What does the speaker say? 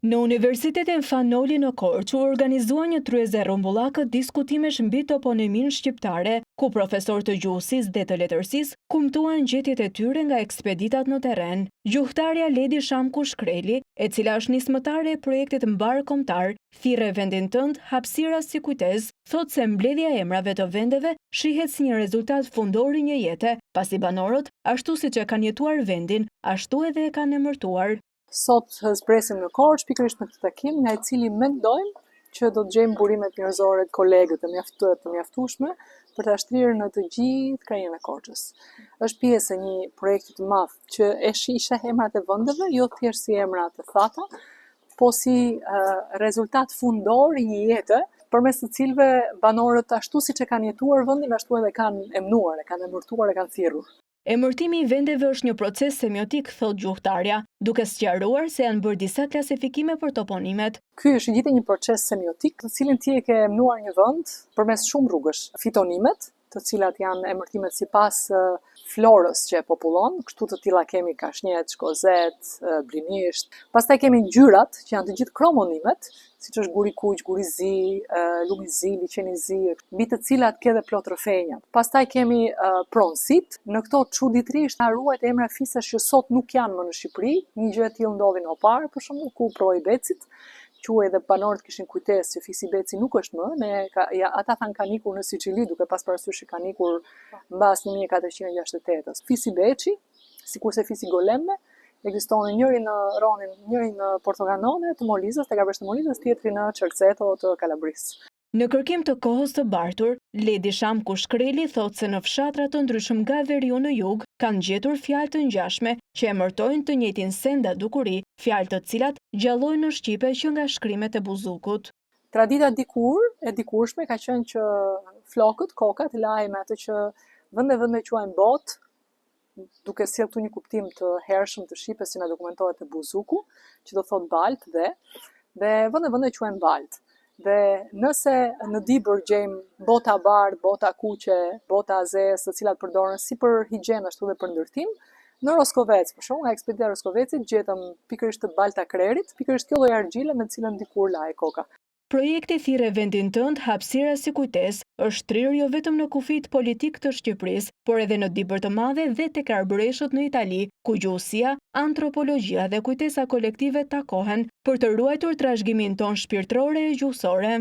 Në Universitetin Fanoli në Korçë u organizua një tryezë rrumbullake diskutimesh mbi toponimin shqiptare, ku profesor të gjuhësisë dhe të letërsisë kumtuan gjetjet e tyre nga ekspeditat në terren. Gjuhëtarja Ledi Shamku Shkreli, e cila është nismëtare e projektit mbar kombëtar Thirrë vendin tënd, hapësira si kujtesë, thotë se mbledhja e emrave të vendeve shihet si një rezultat fundor i një jete, pasi banorët, ashtu siç e kanë jetuar vendin, ashtu edhe e kanë emërtuar. Sot zbresim në Korçë pikërisht në këtë takim, nga i cili mendojmë që do të gjejmë burimet njerëzore të kolegët të mjaftueshme për ta shtrirë në të gjithë krajinë e Korçës. Është pjesë e një projekti të madh që e sheh emrat e vendeve, jo thjesht si emra të thata, po si rezultat fundor i një jete, përmes të cilëve banorët ashtu siç e kanë jetuar vendin, ashtu edhe kanë emëruar, e kanë emërtuar, e kanë thirrur. Emërtimi i vendeve është një proces semiotik, thot gjuhëtarja, duke sqaruar se janë bërë disa klasifikime për toponimet. Ky është gjithë një proces semiotik, të cilin ti e ke emëruar një vend përmes shumë rrugësh. Fitonimet, të cilat janë emërtimet sipas florës që e popullon, kështu të tilla kemi kashnjet, shkozet, blinisht. Pastaj kemi ngjyrat, që janë të gjithë kromonimet, siç është guri kuq, guri zi, lumi zi, liçeni zi, mbi të cilat ke dhe plot rrëfenja. Pastaj kemi pronësit, në këto çuditërisht na ruajt emra fisesh që sot nuk janë më në Shqipëri. Një gjë e tillë ndodhi në Opar, për shembull, ku proi Becit, quaj dhe banorët kishin kujtesë që fisi Beci nuk është më, ata thanë kanë ikur në Siçili, duke pas parasysh që kanë ikur mbas 1468. Fisi Beci, sikurse fisi Golemme, ekziston njëri në Ronin, njëri në Portokanone të Molizës, tek Avresh të Molizës, tjetri në Çerceto të Kalabrisë. Në kërkim të kohës të bartur, Ledi Shamku Shkreli thotë se në fshatra të ndryshëm nga veriu në jug kanë gjetur fjalë të ngjashme që emërtojnë të njëjtin senda dukuri, fjalë të cilat gjallojnë në shqipe që nga shkrimet e Buzukut. Tradita e dikurshme ka qenë që flokët, kokat, lajme ato që vende quajnë botë, duke sjellë këtu një kuptim të hershëm të shqipes që na dokumentohet te Buzuku, që do thotë baltë dhe vende quajnë baltë. Dhe nëse në Dibër gjejmë bota bardhë, bota kuqe, bota azes, të cilat përdoren si për higjenë ashtu dhe për ndërtim, në Roskovec, për shembull, nga ekspedita e Roskovecit gjetëm pikërisht të balta krerit, pikërisht kjo lloj argjile me të cilën dikur lahej koka. Projekti Thirrë vendin tënd, hapësira si kujtesë, është shtrirë jo vetëm në kufit politik të Shqipërisë, por edhe në Dibër të Madhe dhe tek arbreshët në Itali, ku gjuhësia, antropologjia dhe kujtesa kolektive takohen për të ruajtur trashëgimin ton shpirtëror e gjuhësore.